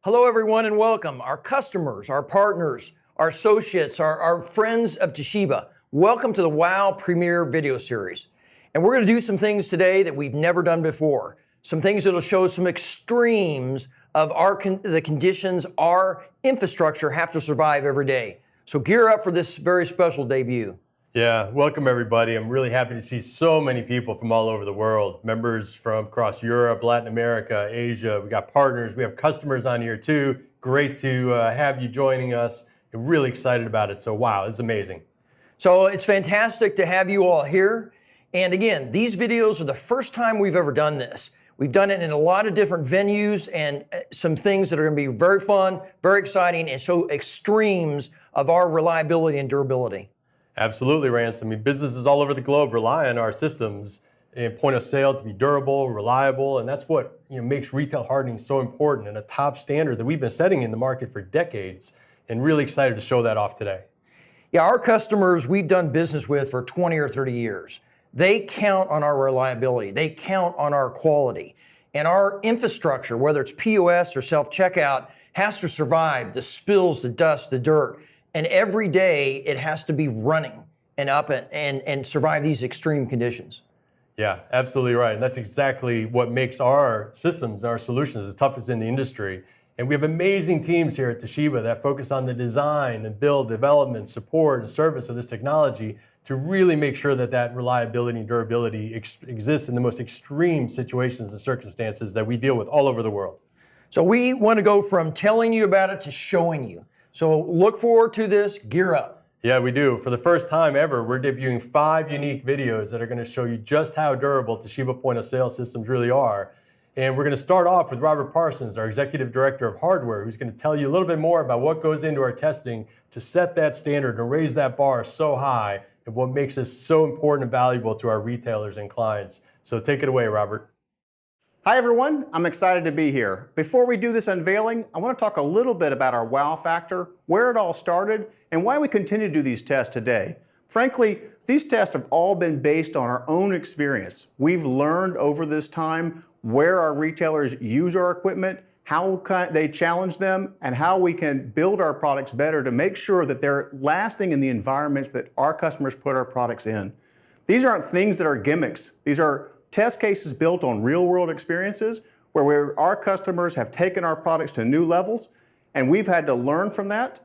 Hello, everyone, and welcome. Our customers, our partners, our associates, our friends of Toshiba, welcome to the WOW Premier video series. And we're going to do some things today that we've never done before. Some things that will show some extremes of the conditions our infrastructure have to survive every day. So gear up for this very special debut. Yeah, welcome everybody. I'm really happy to see so many people from all over the world. Members from across Europe, Latin America, Asia. We got partners, we have customers on here too. Great to have you joining us. We're really excited about it. So wow, it's amazing. So it's fantastic to have you all here. And again, these videos are the first time we've ever done this. We've done it in a lot of different venues and some things that are going to be very fun, very exciting, and show extremes of our reliability and durability. Absolutely, Rance. I mean, businesses all over the globe rely on our systems and point of sale to be durable, reliable, and that's what makes retail hardening so important and a top standard that we've been setting in the market for decades, and really excited to show that off today. Yeah, our customers we've done business with for 20 or 30 years. They count on our reliability. They count on our quality. And our infrastructure, whether it's POS or self-checkout, has to survive the spills, the dust, the dirt. And every day it has to be running and up and survive these extreme conditions. Yeah, absolutely right. And that's exactly what makes our systems, our solutions, the toughest in the industry. And we have amazing teams here at Toshiba that focus on the design and build, development, support, and service of this technology to really make sure that that reliability and durability exists in the most extreme situations and circumstances that we deal with all over the world. So we want to go from telling you about it to showing you. So look forward to this, gear up. Yeah, we do. For the first time ever, we're debuting 5 unique videos that are going to show you just how durable Toshiba point of sale systems really are. And we're going to start off with Robert Parsons, our Executive Director of Hardware, who's going to tell you a little bit more about what goes into our testing to set that standard and raise that bar so high and what makes us so important and valuable to our retailers and clients. So take it away, Robert. Hi everyone, I'm excited to be here. Before we do this unveiling, I want to talk a little bit about our wow factor, where it all started, and why we continue to do these tests today. Frankly, these tests have all been based on our own experience. We've learned over this time where our retailers use our equipment, how they challenge them, and how we can build our products better to make sure that they're lasting in the environments that our customers put our products in. These aren't things that are gimmicks. These are test cases built on real-world experiences where our customers have taken our products to new levels, and we've had to learn from that,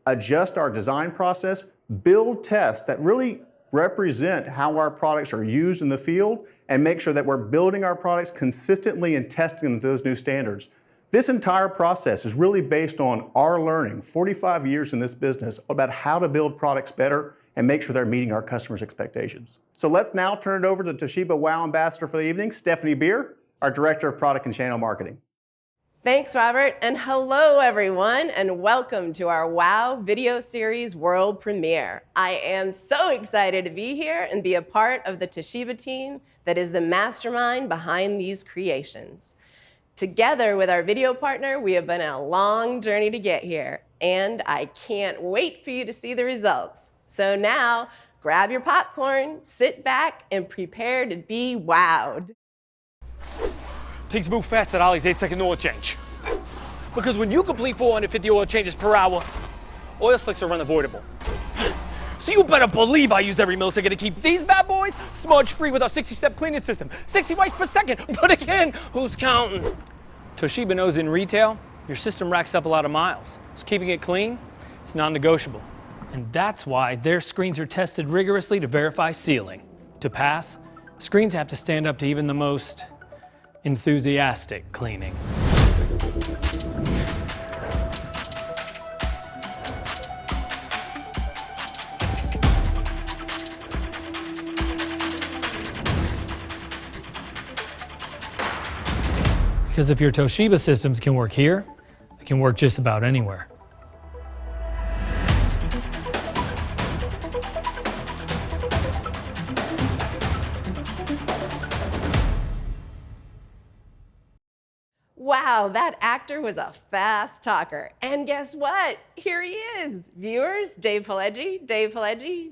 adjust our design process, build tests that really represent how our products are used in the field, and make sure that we're building our products consistently and testing them to those new standards. This entire process is really based on our learning, 45 years in this business, about how to build products better and make sure they're meeting our customers' expectations. So let's now turn it over to Toshiba WOW Ambassador for the evening, Stephanie Beer, our Director of Product and Channel Marketing. Thanks, Robert, and hello, everyone, and welcome to our WOW video series world premiere. I am so excited to be here and be a part of the Toshiba team that is the mastermind behind these creations. Together with our video partner, we have been on a long journey to get here, and I can't wait for you to see the results. So now, grab your popcorn, sit back, and prepare to be wowed. Things move fast at Ollie's 8-second oil change. Because when you complete 450 oil changes per hour, oil slicks are unavoidable. So you better believe I use every millisecond to keep these bad boys smudge-free with our 60-step cleaning system. 60 wipes per second, but again, who's counting? Toshiba knows in retail, your system racks up a lot of miles. So keeping it clean, it's non-negotiable. And that's why their screens are tested rigorously to verify sealing. To pass, screens have to stand up to even the most enthusiastic cleaning. Because if your Toshiba systems can work here, they can work just about anywhere. Wow, that actor was a fast talker. And guess what? Here he is. Viewers, Dave Pileggi,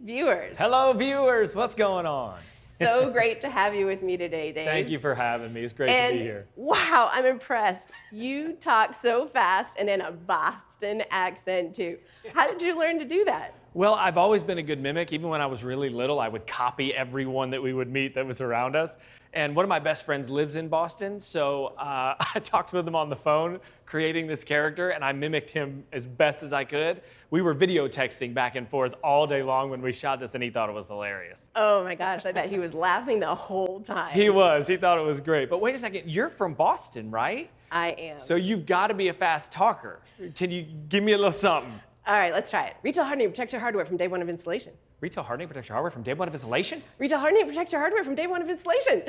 viewers. Hello, viewers. What's going on? So great to have you with me today, Dave. Thank you for having me. It's great to be here. Wow, I'm impressed. You talk so fast and in a Boston accent too. How did you learn to do that? Well, I've always been a good mimic. Even when I was really little, I would copy everyone that we would meet that was around us. And one of my best friends lives in Boston, so I talked with him on the phone, creating this character, and I mimicked him as best as I could. We were video texting back and forth all day long when we shot this, and he thought it was hilarious. Oh my gosh, I bet he was laughing the whole time. He was. He thought it was great. But wait a second, you're from Boston, right? I am. So you've got to be a fast talker. Can you give me a little something? All right, let's try it. Retail hardening protects your hardware from day one of installation. Retail hardening protects your hardware from day one of installation? Retail hardening protects your hardware from day one of installation.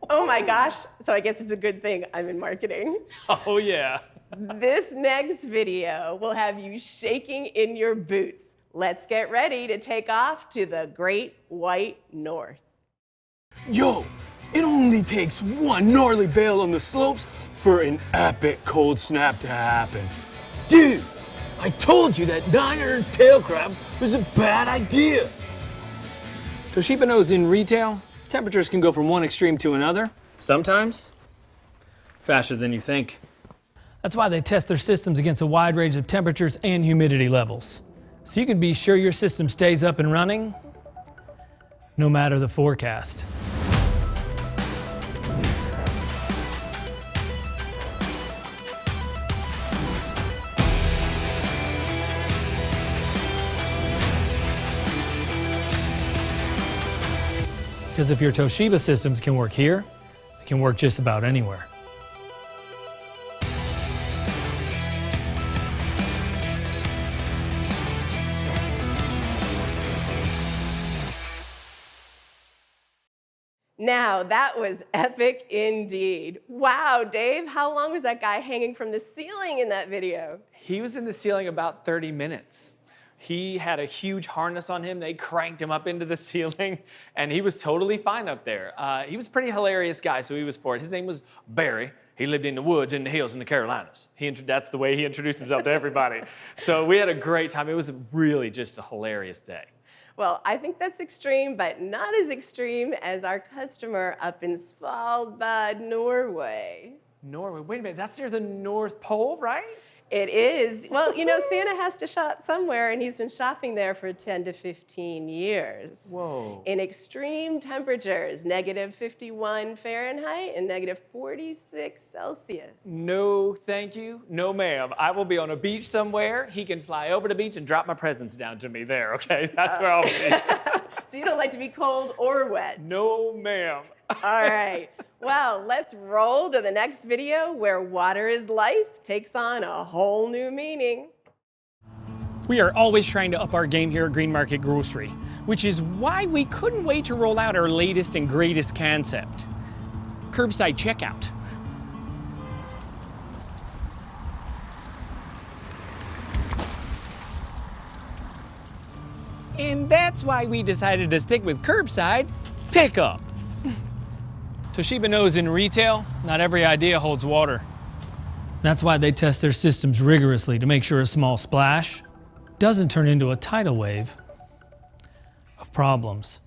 Oh my gosh. So I guess it's a good thing I'm in marketing. Oh, yeah. This next video will have you shaking in your boots. Let's get ready to take off to the Great White North. Yo, it only takes one gnarly bail on the slopes for an epic cold snap to happen. Dude, I told you that 900 tail crab was a bad idea. Toshiba knows in retail, temperatures can go from one extreme to another, sometimes faster than you think. That's why they test their systems against a wide range of temperatures and humidity levels. So you can be sure your system stays up and running, no matter the forecast. Because if your Toshiba systems can work here, they can work just about anywhere. Now, that was epic indeed. Wow, Dave, how long was that guy hanging from the ceiling in that video? He was in the ceiling about 30 minutes. He had a huge harness on him. They cranked him up into the ceiling, and he was totally fine up there. He was a pretty hilarious guy, so he was for it. His name was Barry. He lived in the woods, in the hills, in the Carolinas. That's the way he introduced himself to everybody. So we had a great time. It was really just a hilarious day. Well, I think that's extreme, but not as extreme as our customer up in Svalbard, Norway. Norway, wait a minute, that's near the North Pole, right? It is. Well, you know, Santa has to shop somewhere, and he's been shopping there for 10 to 15 years. Whoa. In extreme temperatures, -51 Fahrenheit and -46 Celsius. No, thank you. No, ma'am. I will be on a beach somewhere. He can fly over the beach and drop my presents down to me there, okay? That's where I'll be. So you don't like to be cold or wet? No, ma'am. All right. Well, let's roll to the next video where water is life takes on a whole new meaning. We are always trying to up our game here at Green Market Grocery, which is why we couldn't wait to roll out our latest and greatest concept, curbside checkout. And that's why we decided to stick with curbside pickup. Toshiba knows in retail, not every idea holds water. That's why they test their systems rigorously to make sure a small splash doesn't turn into a tidal wave of problems.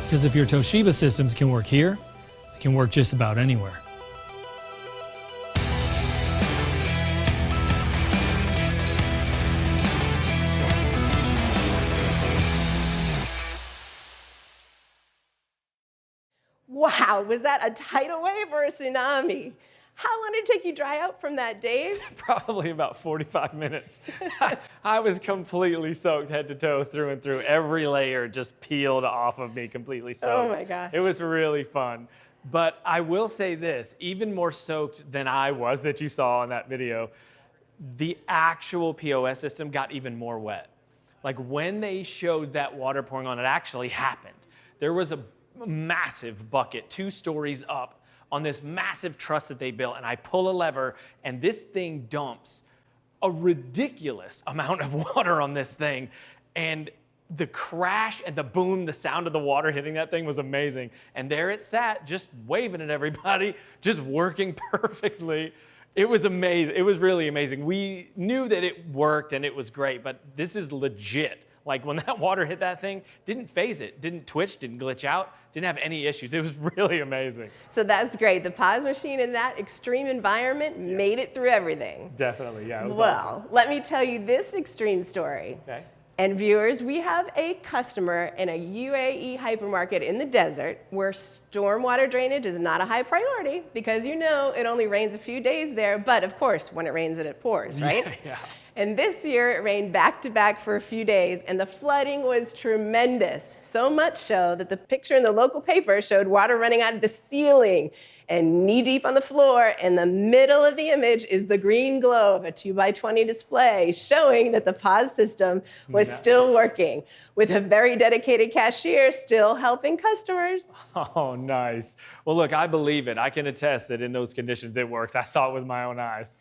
Because if your Toshiba systems can work here, they can work just about anywhere. Wow, was that a tidal wave or a tsunami? How long did it take you dry out from that, Dave? Probably about 45 minutes. I was completely soaked head to toe, through and through. Every layer just peeled off of me, completely soaked. Oh my gosh. It was really fun. But I will say this, even more soaked than I was that you saw in that video, the actual POS system got even more wet. Like when they showed that water pouring on, it actually happened. There was a massive bucket 2 stories up on this massive truss that they built, and I pull a lever, and this thing dumps a ridiculous amount of water on this thing, and the crash and the boom, the sound of the water hitting that thing was amazing. And there it sat, just waving at everybody, just working perfectly. It was amazing. It was really amazing. We knew that it worked and it was great, but this is legit. Like when that water hit that thing, didn't phase it, didn't twitch, didn't glitch out, didn't have any issues. It was really amazing. So that's great. The pause machine in that extreme environment made it through everything. Definitely, yeah. It was Well, awesome. let me tell you this extreme story. Okay. And viewers, we have a customer in a UAE hypermarket in the desert where stormwater drainage is not a high priority because you know it only rains a few days there, but of course, when it rains it pours, right? Yeah. And this year it rained back to back for a few days and the flooding was tremendous. So much so that the picture in the local paper showed water running out of the ceiling and knee deep on the floor. In the middle of the image is the green glow of a 2x20 display showing that the pause system was still working with a very dedicated cashier still helping customers. Oh, nice. Well, look, I believe it. I can attest that in those conditions it works. I saw it with my own eyes.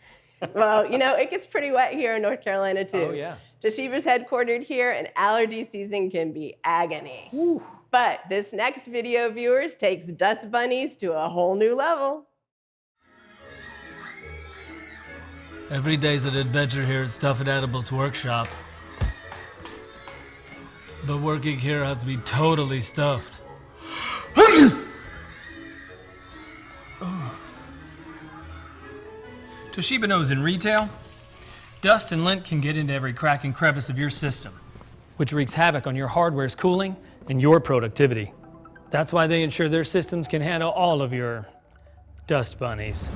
Well, you know, it gets pretty wet here in North Carolina, too. Oh, yeah. Toshiba's headquartered here, and allergy season can be agony. Whew. But this next video, viewers, takes dust bunnies to a whole new level. Every day's an adventure here at Stuff and Edibles Workshop. But working here has me totally stuffed. Toshiba knows in retail, dust and lint can get into every crack and crevice of your system, which wreaks havoc on your hardware's cooling and your productivity. That's why they ensure their systems can handle all of your dust bunnies.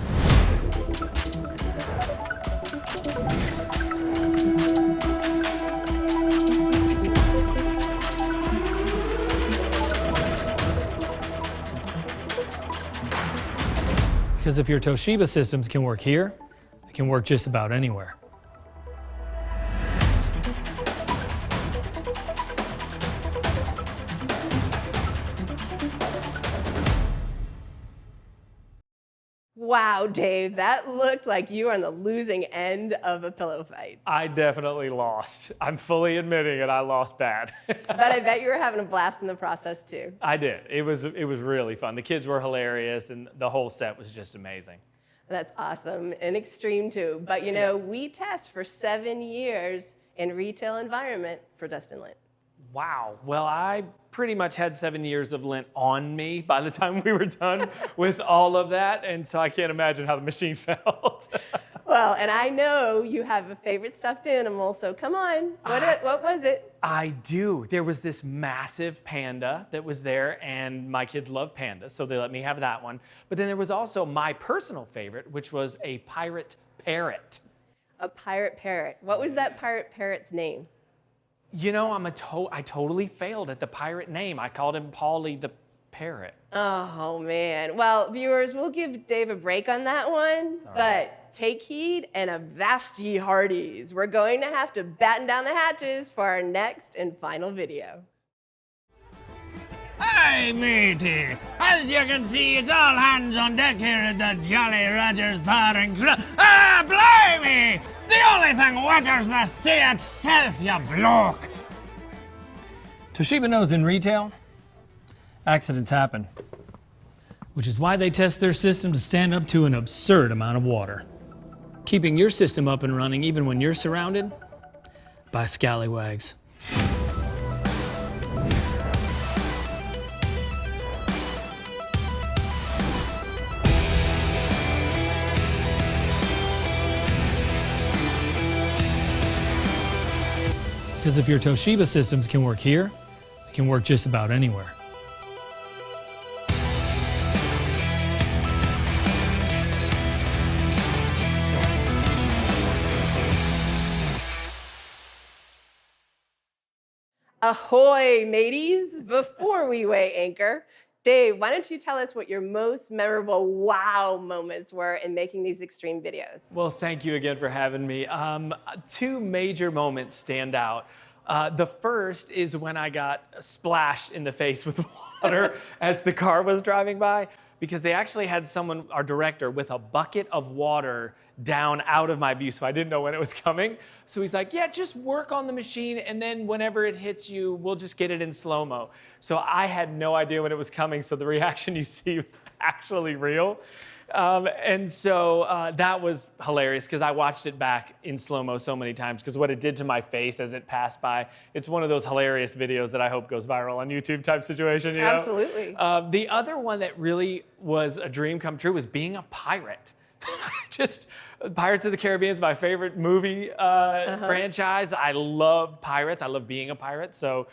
Because if your Toshiba systems can work here, they can work just about anywhere. Wow, Dave, that looked like you were on the losing end of a pillow fight. I definitely lost. I'm fully admitting it. I lost bad. But I bet you were having a blast in the process, too. I did. It was really fun. The kids were hilarious, and the whole set was just amazing. That's awesome and extreme, too. But, you know, we test for 7 years in retail environment for dust and lint. Wow. Well, I pretty much had 7 years of lint on me by the time we were done with all of that, and so I can't imagine how the machine felt. Well, and I know you have a favorite stuffed animal, so come on. What was it? I do. There was this massive panda that was there, and my kids love pandas, so they let me have that one. But then there was also my personal favorite, which was a pirate parrot. A pirate parrot. What was that pirate parrot's name? You know, I totally failed at the pirate name. I called him Paulie the parrot. Oh, man. Well, viewers, we'll give Dave a break on that one, but take heed and avast ye hearties. We're going to have to batten down the hatches for our next and final video. Hi, matey. As you can see, it's all hands on deck here at the Jolly Rogers Bar and Grill. Ah, blimey! The only thing wetter the sea itself, you bloke! Toshiba knows in retail, accidents happen, which is why they test their system to stand up to an absurd amount of water, keeping your system up and running even when you're surrounded by scallywags. Because if your Toshiba systems can work here, they can work just about anywhere. Ahoy, mateys! Before we weigh anchor, Dave, why don't you tell us what your most memorable wow moments were in making these extreme videos? Well, thank you again for having me. Two major moments stand out. The first is when I got splashed in the face with water as the car was driving by. because they actually had someone, our director, with a bucket of water down out of my view, so I didn't know when it was coming. So he's like, yeah, just work on the machine, and then whenever it hits you, we'll just get it in slow-mo. So I had no idea when it was coming, so the reaction you see was actually real. And so that was hilarious because I watched it back in slow-mo so many times because what it did to my face as it passed by, it's one of those hilarious videos that I hope goes viral on YouTube type situation. You know? Absolutely. The other one that really was a dream come true was being a pirate. Just Pirates of the Caribbean is my favorite movie franchise. I love pirates. I love being a pirate. So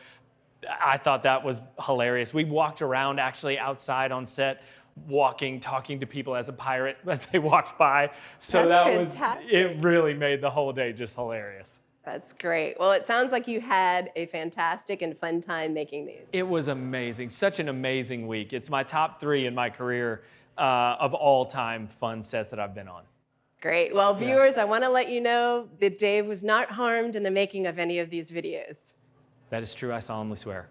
I thought that was hilarious. We walked around actually outside on set, walking, talking to people as a pirate as they walked by. So That's fantastic. It really made the whole day just hilarious. That's great. Well, it sounds like you had a fantastic and fun time making these. It was amazing. Such an amazing week. It's my top 3 in my career of all-time fun sets that I've been on. Great. Well, viewers, I want to let you know that Dave was not harmed in the making of any of these videos. That is true. I solemnly swear.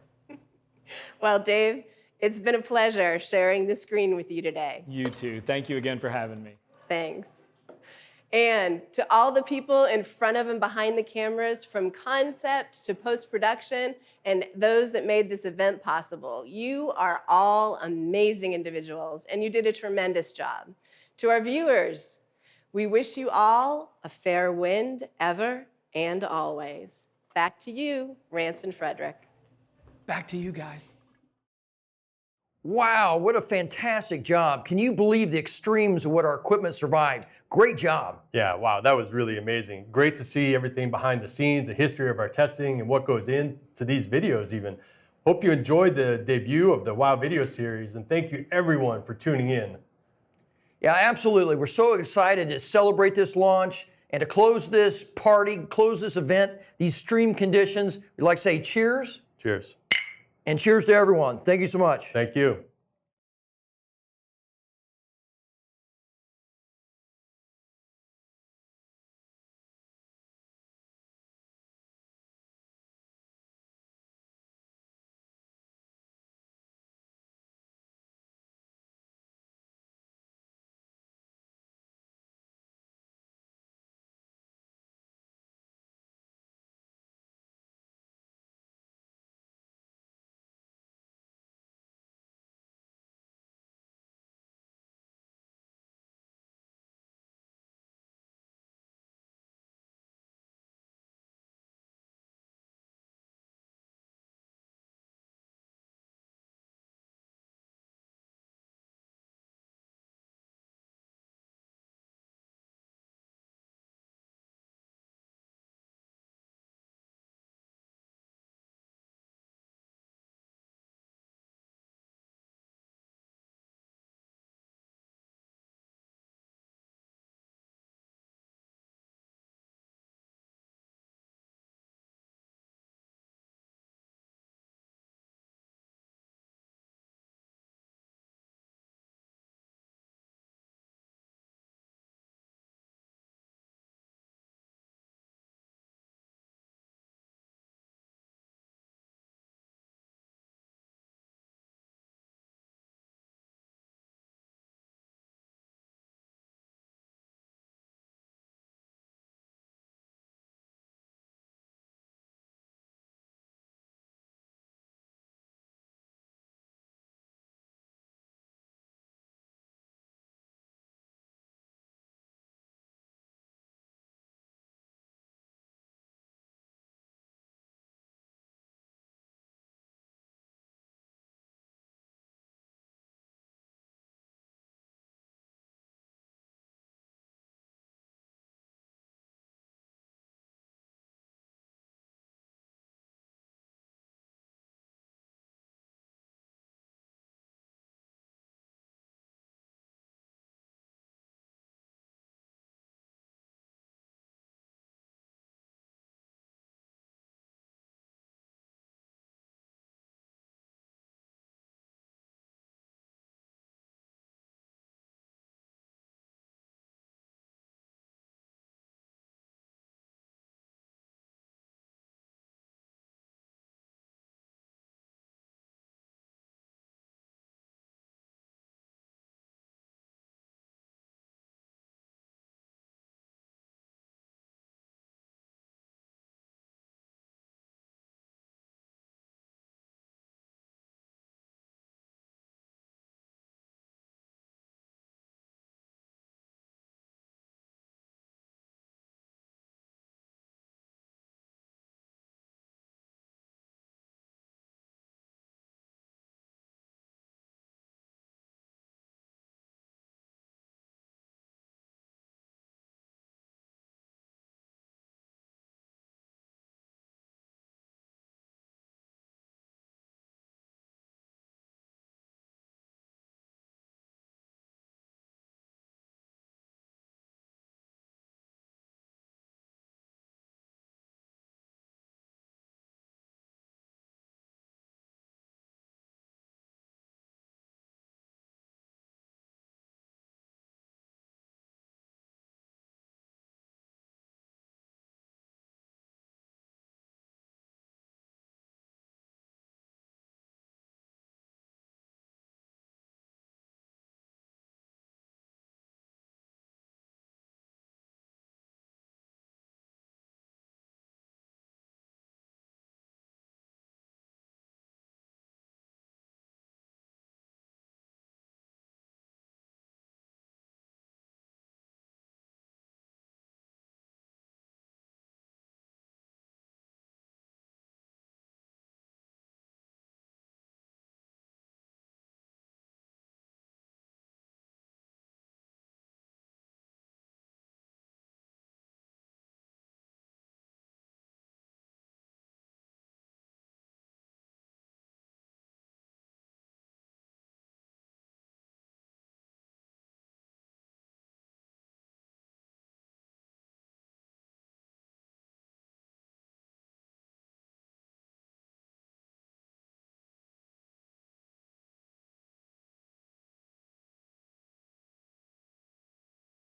Well, Dave, it's been a pleasure sharing the screen with you today. You too. Thank you again for having me. Thanks. And to all the people in front of and behind the cameras, from concept to post-production, and those that made this event possible, you are all amazing individuals, and you did a tremendous job. To our viewers, we wish you all a fair wind ever and always. Back to you, Rance and Frederick. Back to you guys. Wow, what a fantastic job. Can you believe the extremes of what our equipment survived? Great job. Yeah, wow, that was really amazing. Great to see everything behind the scenes, the history of our testing, and what goes into these videos even. Hope you enjoyed the debut of the WOW video series, and thank you everyone for tuning in. Yeah, absolutely. We're so excited to celebrate this launch and to close this party, close this event, these stream conditions. We'd like to say cheers. Cheers. And cheers to everyone. Thank you so much. Thank you.